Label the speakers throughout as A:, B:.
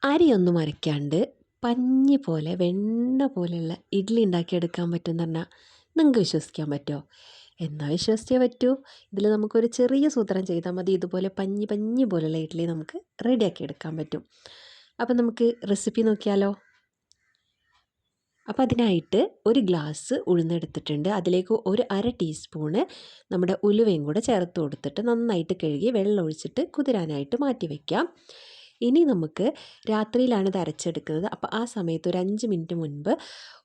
A: അരിയൊന്നും അരയ്ക്കാണ്ട് പഞ്ഞി പോലെ വെണ്ണ പോലെയുള്ള ഇഡ്ഡലി ഉണ്ടാക്കിയെടുക്കാൻ പറ്റുമെന്ന് പറഞ്ഞാൽ നിങ്ങൾക്ക് വിശ്വസിക്കാൻ പറ്റുമോ? എന്നാൽ വിശ്വസിച്ചേ പറ്റൂ. ഇതിൽ നമുക്കൊരു ചെറിയ സൂത്രം ചെയ്താൽ മതി, ഇതുപോലെ പഞ്ഞി പഞ്ഞി പോലെയുള്ള ഇഡ്ഡലി നമുക്ക് റെഡിയാക്കി എടുക്കാൻ പറ്റും. അപ്പം നമുക്ക് റെസിപ്പി നോക്കിയാലോ? അപ്പോൾ അതിനായിട്ട് ഒരു ഗ്ലാസ് ഉഴുന്നെടുത്തിട്ടുണ്ട്. അതിലേക്ക് ഒരു അര ടീസ്പൂണ് നമ്മുടെ ഉലുവയും കൂടെ ചേർത്ത് കൊടുത്തിട്ട് നന്നായിട്ട് കഴുകി വെള്ളം ഒഴിച്ചിട്ട് കുതിരാനായിട്ട് മാറ്റി വയ്ക്കാം. ഇനി നമുക്ക് രാത്രിയിലാണ് ഇത് അരച്ചെടുക്കുന്നത്. അപ്പോൾ ആ സമയത്ത് ഒരു 5 മിനിറ്റ് മുൻപ്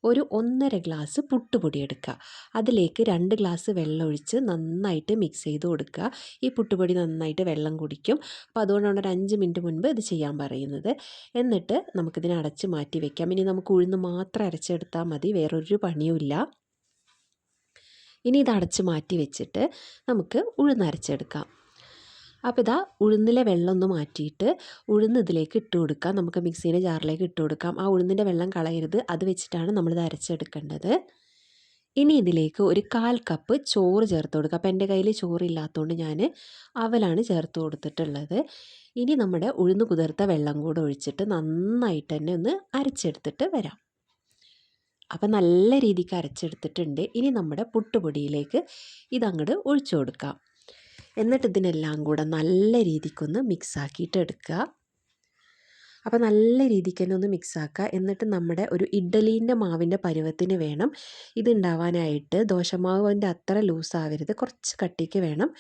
A: ഒരു 1.5 ഗ്ലാസ് പുട്ടുപൊടി എടുക്കുക. അതിലേക്ക് 2 ഗ്ലാസ് വെള്ളം ഒഴിച്ച് നന്നായിട്ട് മിക്സ് ചെയ്ത് കൊടുക്കുക. ഈ പുട്ടുപൊടി നന്നായിട്ട് വെള്ളം കുടിക്കും. അപ്പോൾ അതുകൊണ്ടാണ് ഒരു 5 മിനിറ്റ് മുൻപ് ഇത് ചെയ്യാൻ പറയുന്നത്. എന്നിട്ട് നമുക്കിതിനെ അടച്ച് മാറ്റി വയ്ക്കാം. ഇനി നമുക്ക് ഉഴുന്ന് മാത്രം അരച്ചെടുത്താൽ മതി, വേറൊരു പണിയുമില്ല. ഇനി ഇത് അടച്ച് മാറ്റി വെച്ചിട്ട് നമുക്ക് ഉഴുന്ന് അരച്ചെടുക്കാം. അപ്പോൾ ഇതാ ഉഴുന്നിലെ വെള്ളം ഒന്ന് മാറ്റിയിട്ട് ഉഴുന്ന് ഇതിലേക്ക് ഇട്ട് കൊടുക്കാം. നമുക്ക് മിക്സീൻ്റെ ജാറിലേക്ക് ഇട്ട് കൊടുക്കാം. ആ ഉഴുന്നിൻ്റെ വെള്ളം കളയരുത്, അത് വെച്ചിട്ടാണ് നമ്മളിത് അരച്ചെടുക്കേണ്ടത്. ഇനി ഇതിലേക്ക് ഒരു 1/4 കപ്പ് ചോറ് ചേർത്ത് കൊടുക്കുക. അപ്പോൾ എൻ്റെ കയ്യിൽ ചോറില്ലാത്തതുകൊണ്ട് ഞാൻ അവലാണ് ചേർത്ത് കൊടുത്തിട്ടുള്ളത്. ഇനി നമ്മുടെ ഉഴുന്ന് കുതിർത്ത വെള്ളം കൂടെ ഒഴിച്ചിട്ട് നന്നായിട്ട് തന്നെ ഒന്ന് അരച്ചെടുത്തിട്ട് വരാം. അപ്പം നല്ല രീതിക്ക് അരച്ചെടുത്തിട്ടുണ്ട്. ഇനി നമ്മുടെ പുട്ടുപൊടിയിലേക്ക് ഇതങ്ങോട്ട് ഒഴിച്ചു കൊടുക്കാം. എന്നിട്ട് ഇതിനെല്ലാം കൂടെ നല്ല രീതിക്കൊന്ന് മിക്സാക്കിയിട്ട് എടുക്കുക. അപ്പോൾ നല്ല രീതിക്ക് തന്നെ ഒന്ന് മിക്സാക്കുക. എന്നിട്ട് നമ്മുടെ ഒരു ഇഡ്ഡലീൻ്റെ മാവിൻ്റെ പരുവത്തിന് വേണം ഇതുണ്ടാവാനായിട്ട്. ദോശമാവിൻ്റെ അത്ര ലൂസാവരുത്, കുറച്ച് കട്ടിക്ക് വേണം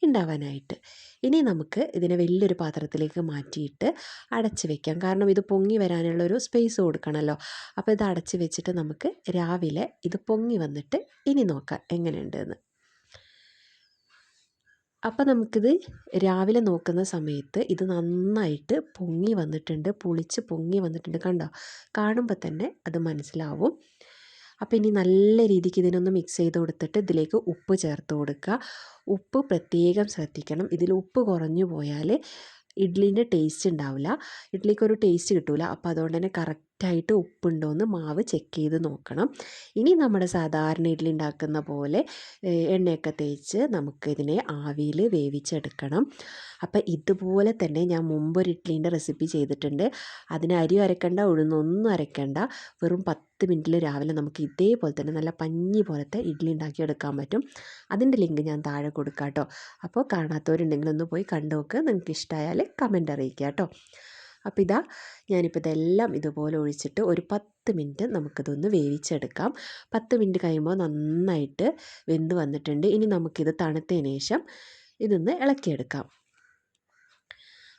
A: ഉണ്ടാവാനായിട്ട്. ഇനി നമുക്ക് ഇതിനെ വലിയൊരു പാത്രത്തിലേക്ക് മാറ്റിയിട്ട് അടച്ച് വെക്കാം. കാരണം ഇത് പൊങ്ങി വരാനുള്ളൊരു സ്പേസ് കൊടുക്കണമല്ലോ. അപ്പോൾ ഇത് അടച്ച് വെച്ചിട്ട് നമുക്ക് രാവിലെ ഇത് പൊങ്ങി വന്നിട്ട് ഇനി നോക്കാം എങ്ങനെയുണ്ടെന്ന്. അപ്പോൾ നമുക്കിത് രാവിലെ നോക്കുന്ന സമയത്ത് ഇത് നന്നായിട്ട് പൊങ്ങി വന്നിട്ടുണ്ട്, പുളിച്ച് പൊങ്ങി വന്നിട്ടുണ്ട്. കണ്ടോ? കാണുമ്പോൾ തന്നെ അത് മനസ്സിലാവും. അപ്പോൾ ഇനി നല്ല രീതിക്ക് ഇതിനൊന്ന് മിക്സ് ചെയ്ത് കൊടുത്തിട്ട് ഇതിലേക്ക് ഉപ്പ് ചേർത്ത് കൊടുക്കുക. ഉപ്പ് പ്രത്യേകം ശ്രദ്ധിക്കണം. ഇതിൽ ഉപ്പ് കുറഞ്ഞു പോയാൽ ഇഡ്ഡലീൻ്റെ ടേസ്റ്റ് ഉണ്ടാവില്ല, ഇഡ്ഡലിക്കൊരു ടേസ്റ്റ് കിട്ടില്ല. അപ്പോൾ അതുകൊണ്ട് തന്നെ കറക്റ്റായിട്ട് ഉപ്പുണ്ടോയെന്ന് മാവ് ചെക്ക് ചെയ്ത് നോക്കണം. ഇനി നമ്മുടെ സാധാരണ ഇഡ്ഡലി ഉണ്ടാക്കുന്ന പോലെ എണ്ണയൊക്കെ തേച്ച് നമുക്കിതിനെ ആവിയിൽ വേവിച്ചെടുക്കണം. അപ്പോൾ ഇതുപോലെ തന്നെ ഞാൻ മുമ്പൊരു ഇഡ്ഡലീൻ്റെ റെസിപ്പി ചെയ്തിട്ടുണ്ട്. അതിന് അരി അരക്കണ്ട, ഉഴുന്നൊന്നും അരക്കണ്ട, വെറും 10 മിനിറ്റിൽ രാവിലെ നമുക്ക് ഇതേപോലെ തന്നെ നല്ല പഞ്ഞി പോലത്തെ ഇഡ്ഡലി ഉണ്ടാക്കിയെടുക്കാൻ പറ്റും. അതിൻ്റെ ലിങ്ക് ഞാൻ താഴെ കൊടുക്കാം കേട്ടോ. അപ്പോൾ കാണാത്തവരുണ്ടെങ്കിൽ ഒന്ന് പോയി കണ്ടു നോക്ക്. നിങ്ങൾക്ക് ഇഷ്ടമായാൽ കമൻ്റ് അറിയിക്കുക കേട്ടോ. അപ്പോൾ ഇതാ ഞാനിപ്പോൾ ഇതെല്ലാം ഇതുപോലെ ഒഴിച്ചിട്ട് ഒരു 10 മിനിറ്റ് നമുക്കിതൊന്ന് വേവിച്ചെടുക്കാം. 10 മിനിറ്റ് കഴിയുമ്പോൾ നന്നായിട്ട് വെന്ത് വന്നിട്ടുണ്ട്. ഇനി നമുക്കിത് തണുത്തതിന് ശേഷം ഇതൊന്ന് ഇളക്കിയെടുക്കാം.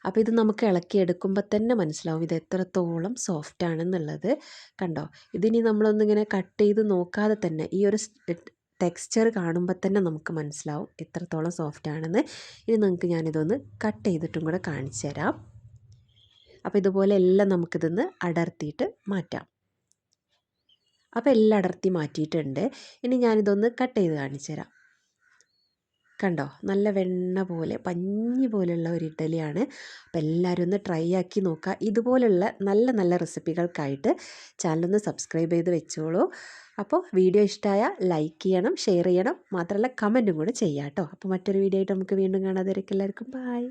A: അപ്പോൾ ഇത് നമുക്ക് ഇളക്കിയെടുക്കുമ്പോൾ തന്നെ മനസ്സിലാവും ഇത് എത്രത്തോളം സോഫ്റ്റ് ആണെന്നുള്ളത്. കണ്ടോ? ഇതിനി നമ്മളൊന്നിങ്ങനെ കട്ട് ചെയ്ത് നോക്കാതെ തന്നെ ഈ ഒരു ടെക്സ്ചർ കാണുമ്പോൾ തന്നെ നമുക്ക് മനസ്സിലാവും എത്രത്തോളം സോഫ്റ്റ് ആണെന്ന്. ഇനി നിങ്ങൾക്ക് ഞാനിതൊന്ന് കട്ട് ചെയ്തിട്ടും കൂടെ കാണിച്ചു തരാം. അപ്പോൾ ഇതുപോലെ എല്ലാം നമുക്കിതൊന്ന് അടർത്തിയിട്ട് മാറ്റാം. അപ്പോൾ എല്ലാം അടർത്തി മാറ്റിയിട്ടുണ്ട്. ഇനി ഞാനിതൊന്ന് കട്ട് ചെയ്ത് കാണിച്ചു തരാം. കണ്ടോ? നല്ല വെണ്ണ പോലെ പഞ്ഞി പോലെയുള്ള ഒരു ഇഡ്ഡലിയാണ്. അപ്പോൾ എല്ലാവരും ഒന്ന് ട്രൈ ആക്കി നോക്കുക. ഇതുപോലുള്ള നല്ല നല്ല റെസിപ്പികൾക്കായിട്ട് ചാനലൊന്ന് സബ്സ്ക്രൈബ് ചെയ്ത് വെച്ചോളൂ. അപ്പോൾ വീഡിയോ ഇഷ്ടമായാൽ ലൈക്ക് ചെയ്യണം, ഷെയർ ചെയ്യണം, മാത്രമല്ല കമൻറ്റും കൂടെ ചെയ്യാം കേട്ടോ. അപ്പോൾ മറ്റൊരു വീഡിയോ ആയിട്ട് നമുക്ക് വീണ്ടും കാണാം. അതുവരേക്കും എല്ലാവർക്കും ബൈ.